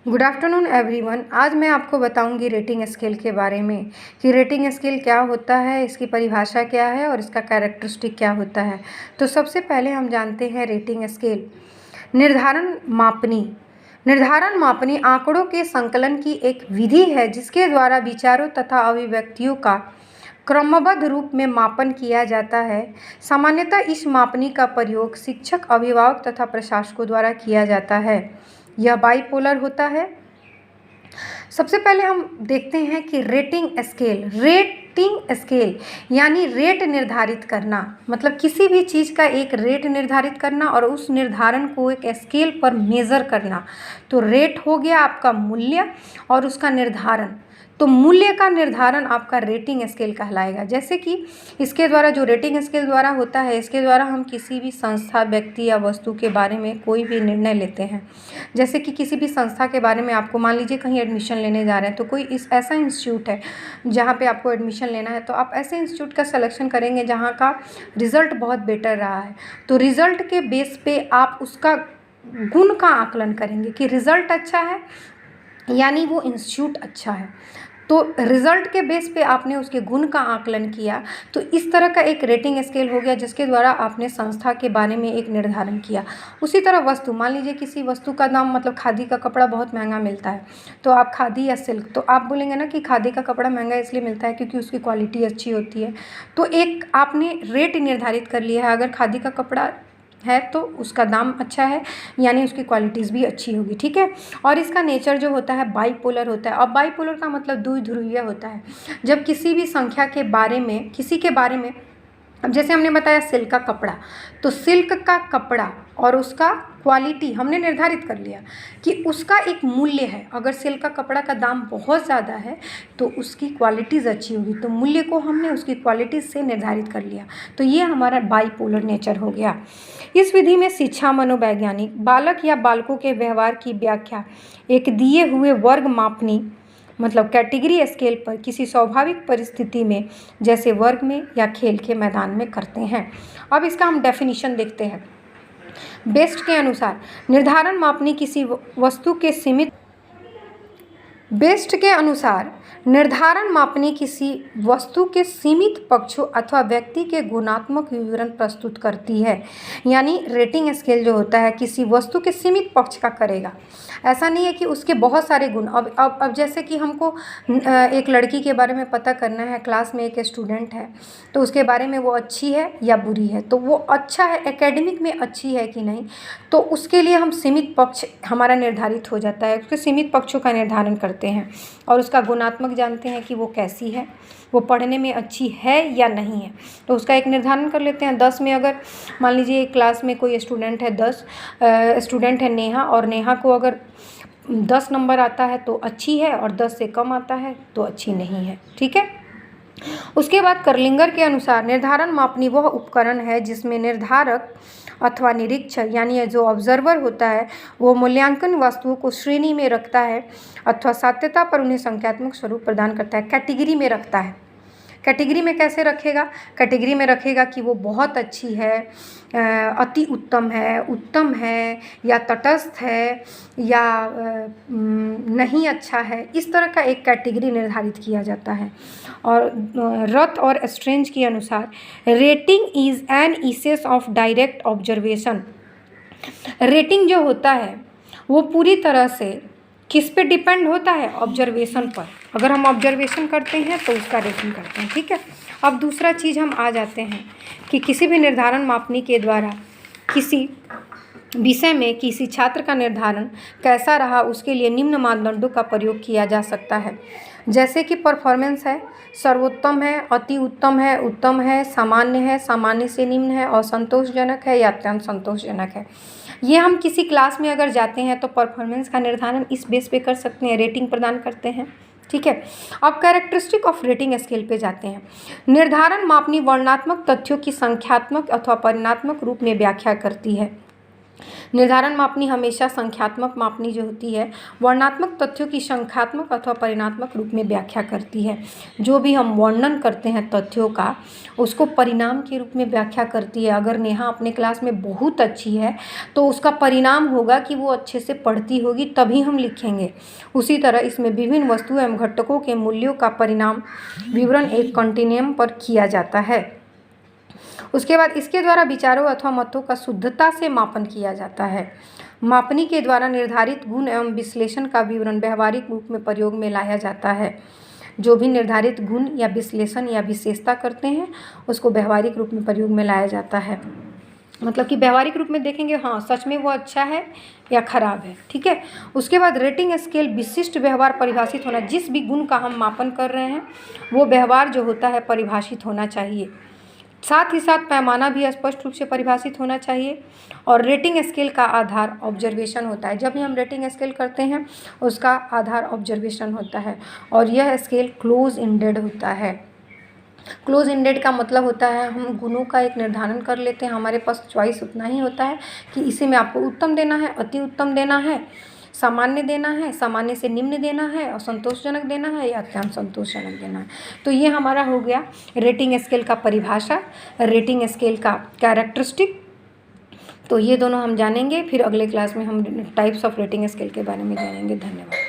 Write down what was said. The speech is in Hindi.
Good afternoon everyone. आज मैं आपको बताऊंगी रेटिंग स्केल के बारे में कि रेटिंग स्केल क्या होता है, इसकी परिभाषा क्या है और इसका कैरेक्टरिस्टिक क्या होता है। तो सबसे पहले हम जानते हैं रेटिंग स्केल। निर्धारण मापनी आंकड़ों के संकलन की एक विधि है जिसके द्वारा विचारों तथा अभिव्यक्तियों का क्रमबद्ध रूप में मापन किया जाता है। सामान्यतः इस मापनी का प्रयोग शिक्षक, अभिभावक तथा प्रशासकों द्वारा किया जाता है। यह बाइपोलर होता है। सबसे पहले हम देखते हैं कि रेटिंग स्केल यानी रेट निर्धारित करना, मतलब किसी भी चीज़ का एक रेट निर्धारित करना और उस निर्धारण को एक स्केल पर मेज़र करना। तो रेट हो गया आपका मूल्य और उसका निर्धारण। तो मूल्य का निर्धारण आपका रेटिंग स्केल कहलाएगा। जैसे कि इसके द्वारा, जो रेटिंग स्केल द्वारा होता है, इसके द्वारा हम किसी भी संस्था, व्यक्ति या वस्तु के बारे में कोई भी निर्णय लेते हैं। जैसे कि किसी भी संस्था के बारे में आपको, मान लीजिए कहीं एडमिशन लेने जा रहे हैं, तो कोई ऐसा इंस्टीट्यूट है जहाँ पे आपको एडमिशन लेना है, तो आप ऐसे इंस्टीट्यूट का सिलेक्शन करेंगे जहाँ का रिज़ल्ट बहुत बेटर रहा है। तो रिज़ल्ट के बेस पे आप उसका गुण का आकलन करेंगे कि रिज़ल्ट अच्छा है यानी वो इंस्टीट्यूट अच्छा है। तो रिज़ल्ट के बेस पे आपने उसके गुण का आकलन किया। तो इस तरह का एक रेटिंग स्केल हो गया जिसके द्वारा आपने संस्था के बारे में एक निर्धारण किया। उसी तरह वस्तु, मान लीजिए किसी वस्तु का दाम, मतलब खादी का कपड़ा बहुत महंगा मिलता है, तो आप खादी या सिल्क, तो आप बोलेंगे ना कि खादी का कपड़ा महंगा इसलिए मिलता है क्योंकि उसकी क्वालिटी अच्छी होती है। तो एक आपने रेट निर्धारित कर लिया है, अगर खादी का कपड़ा है तो उसका दाम अच्छा है यानी उसकी क्वालिटीज़ भी अच्छी होगी, ठीक है। और इसका नेचर जो होता है बाइपोलर होता है। अब बाइपोलर का मतलब द्विध्रुवीय होता है। जब किसी भी संख्या के बारे में, किसी के बारे में, अब जैसे हमने बताया सिल्क का कपड़ा, तो सिल्क का कपड़ा और उसका क्वालिटी हमने निर्धारित कर लिया कि उसका एक मूल्य है। अगर सिल्क का कपड़ा का दाम बहुत ज़्यादा है तो उसकी क्वालिटीज़ अच्छी होगी, तो मूल्य को हमने उसकी क्वालिटीज़ से निर्धारित कर लिया। तो ये हमारा बाइपोलर नेचर हो गया। इस विधि में शिक्षा मनोवैज्ञानिक बालक या बालकों के व्यवहार की व्याख्या एक दिए हुए वर्ग मापनी, मतलब कैटेगरी स्केल पर किसी स्वाभाविक परिस्थिति में, जैसे वर्ग में या खेल के मैदान में करते हैं। अब इसका हम डेफिनेशन देखते हैं। बेस्ट के अनुसार निर्धारण मापनी किसी वस्तु के सीमित बेस्ट के अनुसार निर्धारण मापनी किसी वस्तु के सीमित पक्षों अथवा व्यक्ति के गुणात्मक विवरण प्रस्तुत करती है। यानी रेटिंग स्केल जो होता है किसी वस्तु के सीमित पक्ष का करेगा। ऐसा नहीं है कि उसके बहुत सारे गुण। अब जैसे कि हमको एक लड़की के बारे में पता करना है, क्लास में एक स्टूडेंट है, तो उसके बारे में वो अच्छी है या बुरी है। तो वो अच्छा है, एकेडमिक में अच्छी है कि नहीं, तो उसके लिए हम सीमित पक्ष हमारा निर्धारित हो जाता है। उसके सीमित पक्षों का निर्धारण करते हैं और उसका गुणात्मक जानते हैं कि वो कैसी है, वो पढ़ने में अच्छी है या नहीं है। तो उसका एक निर्धारण कर लेते हैं। 10 में अगर मान लीजिए एक क्लास में कोई स्टूडेंट है, 10 स्टूडेंट है नेहा, और नेहा को अगर 10 नंबर आता है तो अच्छी है और 10 से कम आता है तो अच्छी नहीं है, ठीक है। उसके बाद करलिंगर के अनुसार निर्धारण मापनी वह उपकरण है जिसमें निर्धारक अथवा निरीक्षक यानी जो ऑब्जर्वर होता है वो मूल्यांकन वस्तुओं को श्रेणी में रखता है अथवा सत्यता पर उन्हें संख्यात्मक स्वरूप प्रदान करता है। कैटेगरी में रखता है। कैटेगरी में कैसे रखेगा? कैटेगरी में रखेगा कि वो बहुत अच्छी है, अति उत्तम है या तटस्थ है या नहीं अच्छा है। इस तरह का एक कैटेगरी निर्धारित किया जाता है। और रथ और स्ट्रेंज के अनुसार rating is an essence of direct observation. Rating जो होता है वो पूरी तरह से किस पे डिपेंड होता है? ऑब्जर्वेशन पर। अगर हम ऑब्जर्वेशन करते हैं तो उसका रेटिंग करते हैं, ठीक है। अब दूसरा चीज़ हम आ जाते हैं कि किसी भी निर्धारण मापनी के द्वारा किसी विषय में किसी छात्र का निर्धारण कैसा रहा उसके लिए निम्न मानदंडों का प्रयोग किया जा सकता है। जैसे कि परफॉर्मेंस है, सर्वोत्तम है, अति उत्तम है, सामान्य से निम्न है, और संतोषजनक है या अत्यंत संतोषजनक है। ये हम किसी क्लास में अगर जाते हैं तो परफॉर्मेंस का निर्धारण इस बेस पे कर सकते हैं, रेटिंग प्रदान करते हैं, ठीक है। अब कैरेक्टरिस्टिक ऑफ रेटिंग स्केल पे जाते हैं। निर्धारण मापनी वर्णनात्मक तथ्यों की संख्यात्मक अथवा परिमाणात्मक रूप में व्याख्या करती है। निर्धारण मापनी हमेशा संख्यात्मक मापनी जो होती है वर्णनात्मक तथ्यों की संख्यात्मक अथवा परिमाणात्मक रूप में व्याख्या करती है। जो भी हम वर्णन करते हैं तथ्यों का उसको परिणाम के रूप में व्याख्या करती है। अगर नेहा अपने क्लास में बहुत अच्छी है तो उसका परिणाम होगा कि वो अच्छे से पढ़ती होगी, तभी हम लिखेंगे। उसी तरह इसमें विभिन्न वस्तु एवं घटकों के मूल्यों का परिणाम विवरण एक कंटिन्यूम पर किया जाता है। उसके बाद इसके द्वारा विचारों अथवा मतों का शुद्धता से मापन किया जाता है। मापनी के द्वारा निर्धारित गुण एवं विश्लेषण का विवरण व्यवहारिक रूप में प्रयोग में लाया जाता है। जो भी निर्धारित गुण या विश्लेषण या विशेषता करते हैं उसको व्यवहारिक रूप में प्रयोग में लाया जाता है। मतलब कि व्यवहारिक रूप में देखेंगे हाँ सच में वो अच्छा है या खराब है, ठीक है। उसके बाद रेटिंग स्केल विशिष्ट व्यवहार परिभाषित होना, जिस भी गुण का हम मापन कर रहे हैं वो व्यवहार जो होता है परिभाषित होना चाहिए। साथ ही साथ पैमाना भी स्पष्ट रूप से परिभाषित होना चाहिए। और रेटिंग स्केल का आधार ऑब्जर्वेशन होता है। जब भी हम रेटिंग स्केल करते हैं उसका आधार ऑब्जर्वेशन होता है और यह स्केल क्लोज एंडेड होता है। क्लोज एंडेड का मतलब होता है हम गुणों का एक निर्धारण कर लेते हैं, हमारे पास चॉइस उतना ही होता है कि इसी में आपको उत्तम देना है, अति उत्तम देना है, सामान्य देना है, सामान्य से निम्न देना है और संतोषजनक देना है या अत्यंत संतोषजनक देना है। तो ये हमारा हो गया रेटिंग स्केल का परिभाषा, रेटिंग स्केल का कैरेक्टरिस्टिक। तो ये दोनों हम जानेंगे, फिर अगले क्लास में हम टाइप्स ऑफ रेटिंग स्केल के बारे में जानेंगे। धन्यवाद।